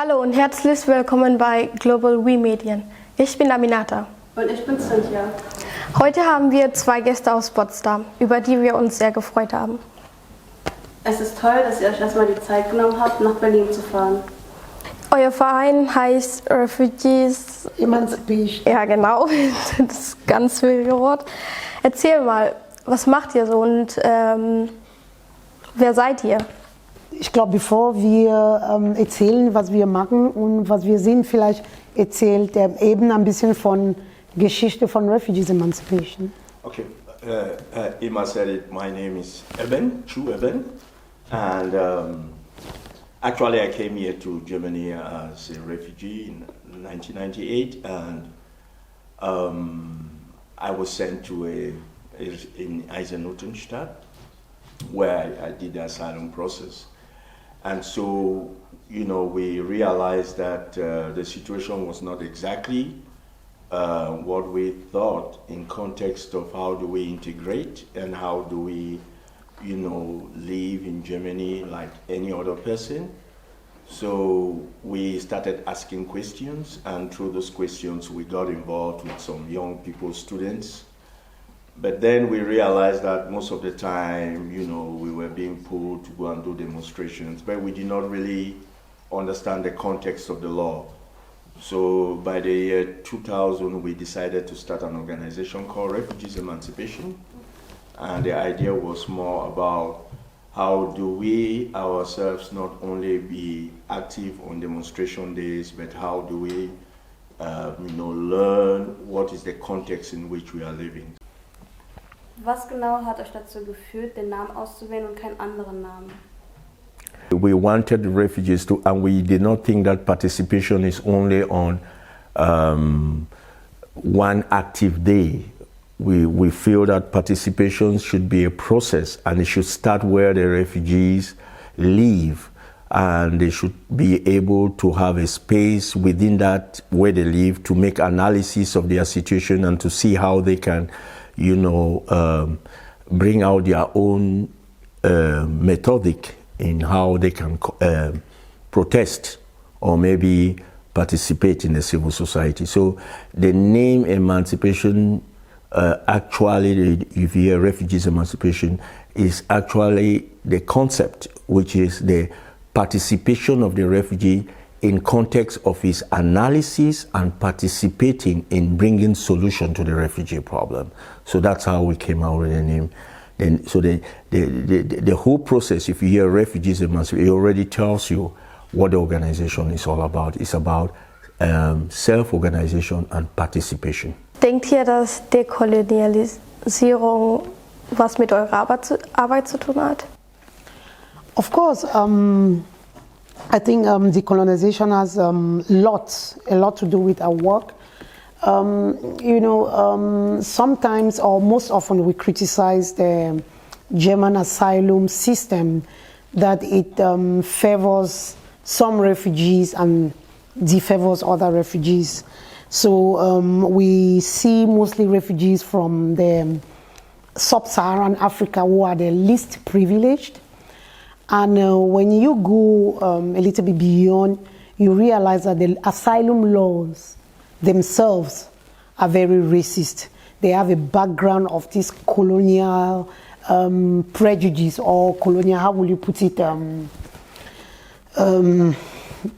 Hallo und herzlich willkommen bei Global We Medien. Ich bin Aminata. Und ich bin Cynthia. Heute haben wir zwei Gäste aus Potsdam, über die wir uns sehr gefreut haben. Es ist toll, dass ihr euch erstmal die Zeit genommen habt, nach Berlin zu fahren. Euer Verein heißt Refugees Emancipation. Ja, genau. Das ist ein ganz schwieriges Wort. Erzähl mal, was macht ihr so und wer seid ihr? Ich glaube, bevor wir erzählen, was wir machen und was wir sind, vielleicht erzählt er eben ein bisschen von Geschichte von Refugees Emancipation. Okay, Emma said it. My name is Eben, True Eben, and actually I came here to Germany as a refugee in 1998, and I was sent to in Eisenhüttenstadt, where I did the asylum process. And so, you know, we realized that the situation was not exactly what we thought in context of how do we integrate and how do we, you know, live in Germany like any other person. So we started asking questions, and through those questions we got involved with some young people, students. But then we realized that most of the time, you know, we were being pulled to go and do demonstrations, but we did not really understand the context of the law. So by the year 2000, we decided to start an organization called Refugees Emancipation. And the idea was more about how do we ourselves not only be active on demonstration days, but how do we, you know, learn what is the context in which we are living. Was genau hat euch dazu geführt, den Namen auszuwählen und keinen anderen Namen? We wanted refugees to, and we did not think that participation is only on one active day. We feel that participation should be a process, and it should start where the refugees live, and they should be able to have a space within that where they live to make analysis of their situation and to see how they can, you know, bring out their own methodic in how they can protest or maybe participate in the civil society. So the name Emancipation, actually, if you hear Refugees Emancipation, is actually the concept, which is the participation of the refugee in context of his analysis and participating in bringing solution to the refugee problem. So that's how we came out with the name. Then, so the whole process, if you hear Refugees Emancipation, it already tells you what the organization is all about. It's about self-organization and participation. Denkt ihr, dass Dekolonialisierung was mit eurer Arbeit zu tun hat? Of course, I think decolonization has a lot to do with our work. You know, sometimes or most often we criticize the German asylum system, that it favors some refugees and defavors other refugees. So we see mostly refugees from the sub-Saharan Africa who are the least privileged. And when you go a little bit beyond, you realize that the asylum laws themselves are very racist. They have a background of this colonial prejudice or colonial, how will you put it,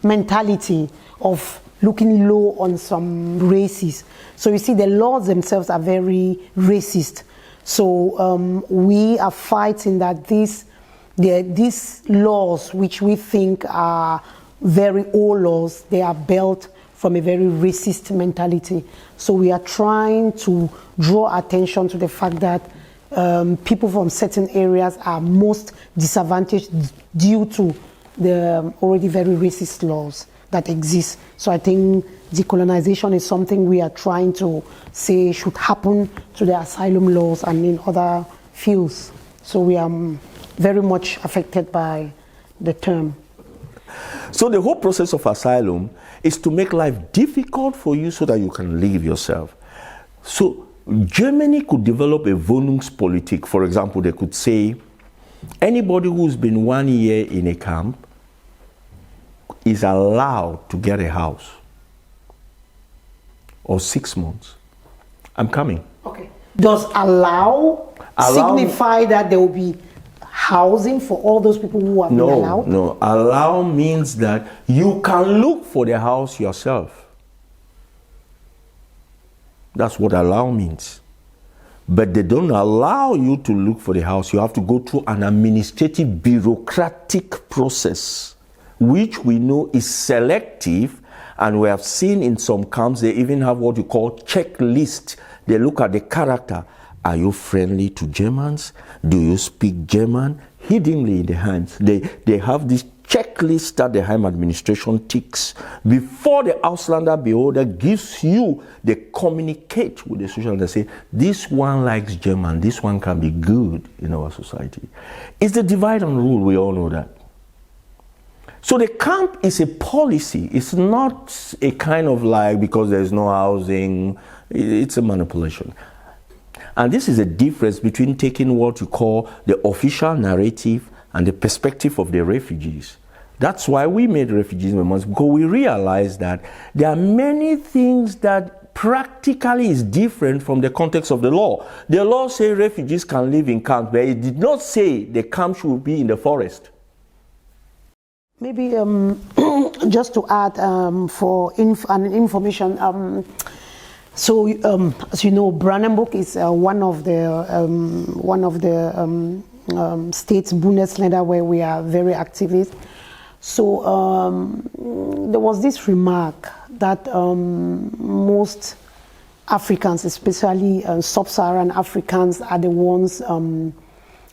mentality of looking low on some races. So you see the laws themselves are very racist. So we are fighting that these laws, which we think are very old laws, they are built from a very racist mentality. So we are trying to draw attention to the fact that people from certain areas are most disadvantaged due to the already very racist laws that exist. So I think decolonization is something we are trying to say should happen to the asylum laws and in other fields. So we are very much affected by the term. So the whole process of asylum is to make life difficult for you so that you can live yourself. So Germany could develop a Wohnungspolitik. For example, they could say anybody who's been 1 year in a camp is allowed to get a house, or 6 months, I'm coming. Okay. Does allow signify that there will be housing for all those people who have been allowed? No. Allow means that you can look for the house yourself. That's what allow means. But they don't allow you to look for the house. You have to go through an administrative, bureaucratic process, which we know is selective. And we have seen in some camps, they even have what you call checklist. They look at the character. Are you friendly to Germans? Do you speak German? Hiddenly in the hands. They have this checklist that the Heim administration ticks before the Auslander beholder gives you. They communicate with the social and say, this one likes German, this one can be good in our society. It's the divide and rule, we all know that. So the camp is a policy. It's not a kind of like, because there's no housing, it's a manipulation. And this is a difference between taking what you call the official narrative and the perspective of the refugees. That's why we made refugees memorials, because we realized that there are many things that practically is different from the context of the law. The law says refugees can live in camps, but it did not say the camp should be in the forest. Maybe just to add for information, as you know, Brandenburg is one of the states, Bundesländer, where we are very activist. So there was this remark that most Africans, especially sub-Saharan Africans, are the ones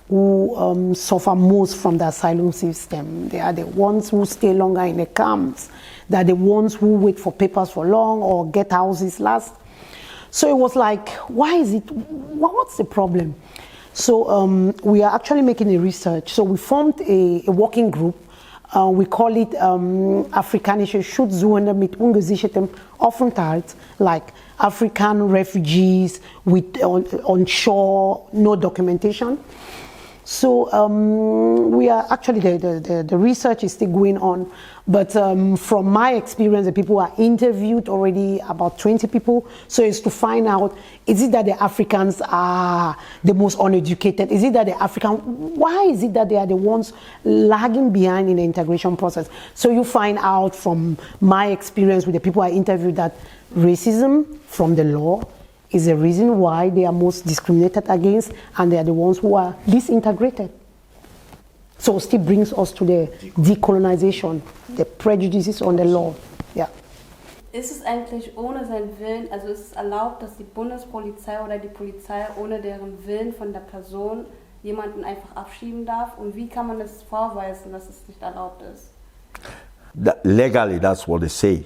who suffer most from the asylum system. They are the ones who stay longer in the camps. They are the ones who wait for papers for long or get houses last. So it was like, why is it, what's the problem? So we are actually making a research. So we formed a working group. We call it Afrikanische Schutzsuchende mit ungesichertem Aufenthalt, like African refugees with on shore, no documentation. So we are actually, the research is still going on, but from my experience, the people are interviewed already, about 20 people. So it's to find out, is it that the Africans are the most uneducated? Is it that why is it that they are the ones lagging behind in the integration process? So you find out from my experience with the people I interviewed that racism from the law is the reason why they are most discriminated against, and they are the ones who are disintegrated. So it still brings us to the decolonization, the prejudices on the law. Yeah. Ist es eigentlich ohne seinen Willen, also ist es erlaubt, dass die Bundespolizei oder die Polizei ohne deren Willen von der Person jemanden einfach abschieben darf? Und wie kann man es vorweisen, dass es nicht erlaubt ist? Legally, that's what they say,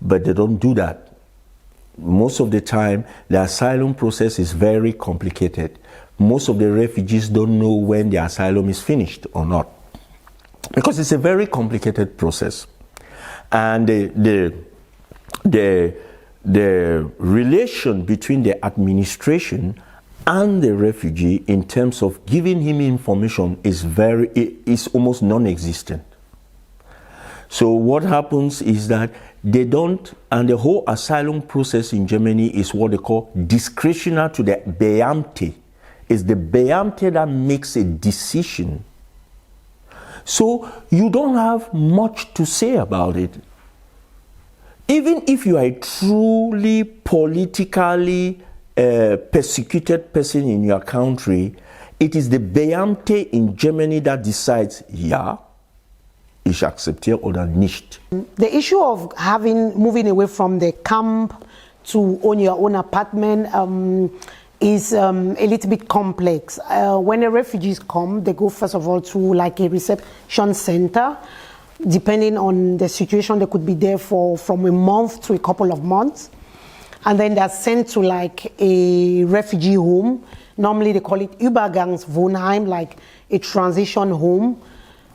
but they don't do that. Most of the time, the asylum process is very complicated. Most of the refugees don't know when the asylum is finished or not, because it's a very complicated process. And the relation between the administration and the refugee in terms of giving him information is almost non-existent. So what happens is that they don't, and the whole asylum process in Germany is what they call discretionary to the Beamte. It's the Beamte that makes a decision. So you don't have much to say about it. Even if you are a truly politically persecuted person in your country, it is the Beamte in Germany that decides, yeah, ich akzeptiere oder nicht. The issue of moving away from the camp to own your own apartment is a little bit complex. When the refugees come, they go first of all to like a reception center. Depending on the situation, they could be there from a month to a couple of months. And then they're sent to like a refugee home. Normally they call it Übergangswohnheim, like a transition home.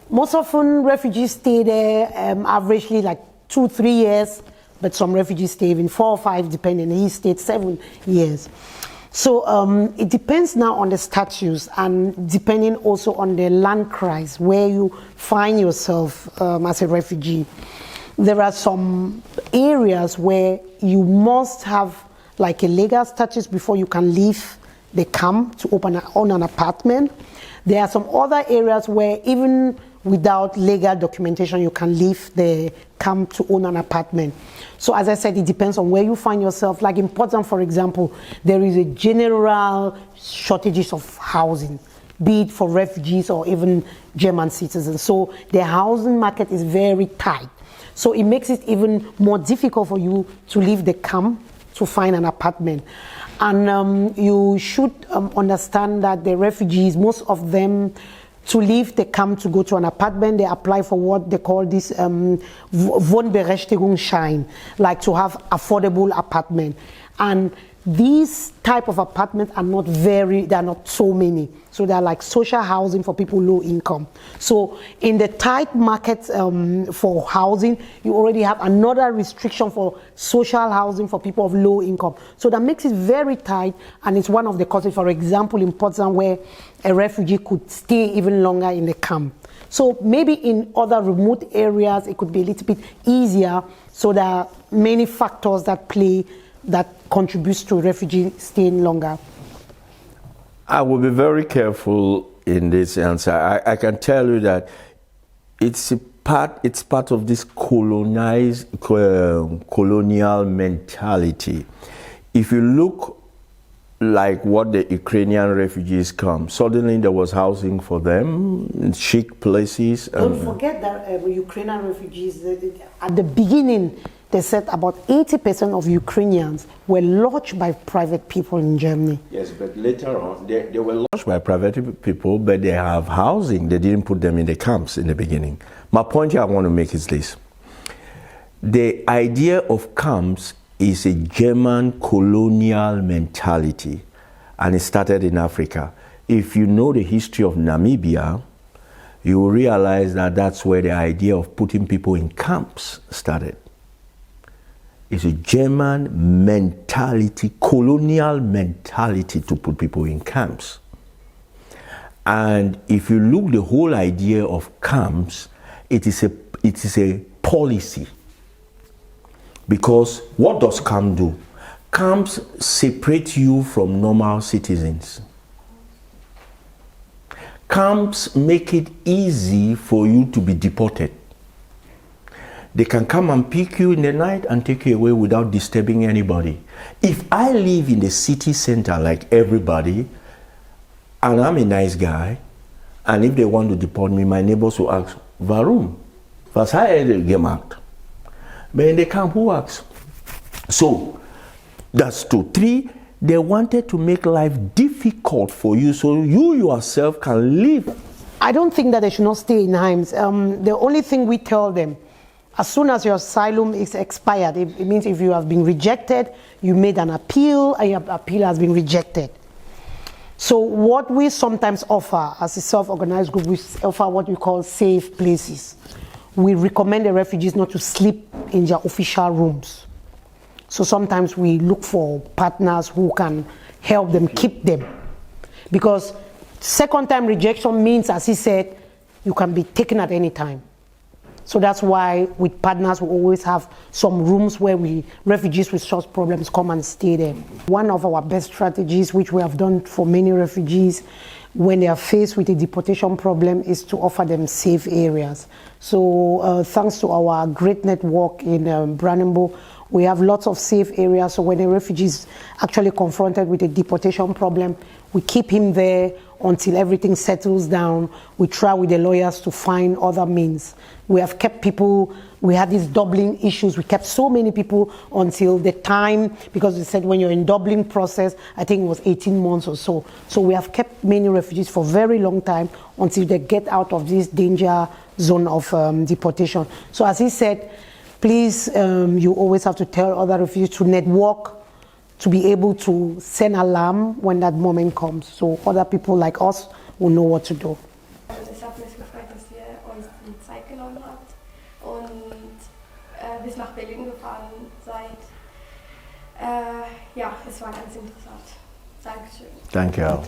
Most often refugees stay there averagely like 2-3 years, but some refugees stay even 4 or 5, depending. He stayed 7 years. So it depends now on the status and depending also on the land crisis where you find yourself as a refugee. There are some areas where you must have like a legal status before you can leave the camp to own an apartment. There are some other areas where even without legal documentation you can leave the camp to own an apartment. So as I said, it depends on where you find yourself. Like in Potsdam, for example, there is a general shortages of housing, be it for refugees or even German citizens. So the housing market is very tight. So it makes it even more difficult for you to leave the camp to find an apartment. And you should understand that the refugees, most of them, to leave the camp to go to an apartment, they apply for what they call this Wohnberechtigungsschein, like to have affordable apartment. And these type of apartments are not there are not so many. So they're like social housing for people low income. So in the tight market for housing, you already have another restriction for social housing for people of low income. So that makes it very tight, and it's one of the causes, for example, in Potsdam, where a refugee could stay even longer in the camp. So maybe in other remote areas, it could be a little bit easier. So there are many factors that play that contributes to refugees staying longer. I will be very careful in this answer. I can tell you that it's part of this colonial mentality. If you look like what the Ukrainian refugees come, suddenly there was housing for them in chic places. Don't forget that Ukrainian refugees, at the beginning, they said about 80% of Ukrainians were lodged by private people in Germany. Yes, but later on, they were lodged by private people, but they have housing. They didn't put them in the camps in the beginning. My point here I want to make is this. The idea of camps is a German colonial mentality, and it started in Africa. If you know the history of Namibia, you will realize that that's where the idea of putting people in camps started. It's a German mentality, colonial mentality to put people in camps. And if you look the whole idea of camps, it is a policy. Because what does camp do? Camps separate you from normal citizens. Camps make it easy for you to be deported. They can come and pick you in the night and take you away without disturbing anybody. If I live in the city center like everybody, and I'm a nice guy, and if they want to deport me, my neighbors will ask, warum? Was hat gemacht? But in the camp, who asks? So, that's 2. 3, they wanted to make life difficult for you so you yourself can live. I don't think that they should not stay in Heims. The only thing we tell them, as soon as your asylum is expired, it means if you have been rejected, you made an appeal, and your appeal has been rejected. So what we sometimes offer as a self-organized group, we offer what we call safe places. We recommend the refugees not to sleep in their official rooms. So sometimes we look for partners who can help them keep them. Because second time rejection means, as he said, you can be taken at any time. So that's why with partners we always have some rooms where refugees with such problems come and stay there. One of our best strategies, which we have done for many refugees when they are faced with a deportation problem, is to offer them safe areas. So thanks to our great network in Brandenburg, we have lots of safe areas. So when a refugee is actually confronted with a deportation problem, we keep him there until everything settles down. We try with the lawyers to find other means. We have kept people, we had these Dublin issues. We kept so many people until the time, because they said when you're in Dublin process, I think it was 18 months or so. So we have kept many refugees for a very long time until they get out of this danger zone of deportation. So as he said, please, you always have to tell other refugees to network, to be able to send alarm when that moment comes, so other people like us will know what to do. Ich habe mich gefreut, dass ihr euch die Zeit genommen habt und bis nach Berlin gefahren seid. Ja, es war ganz interessant. Dankeschön. Danke auch.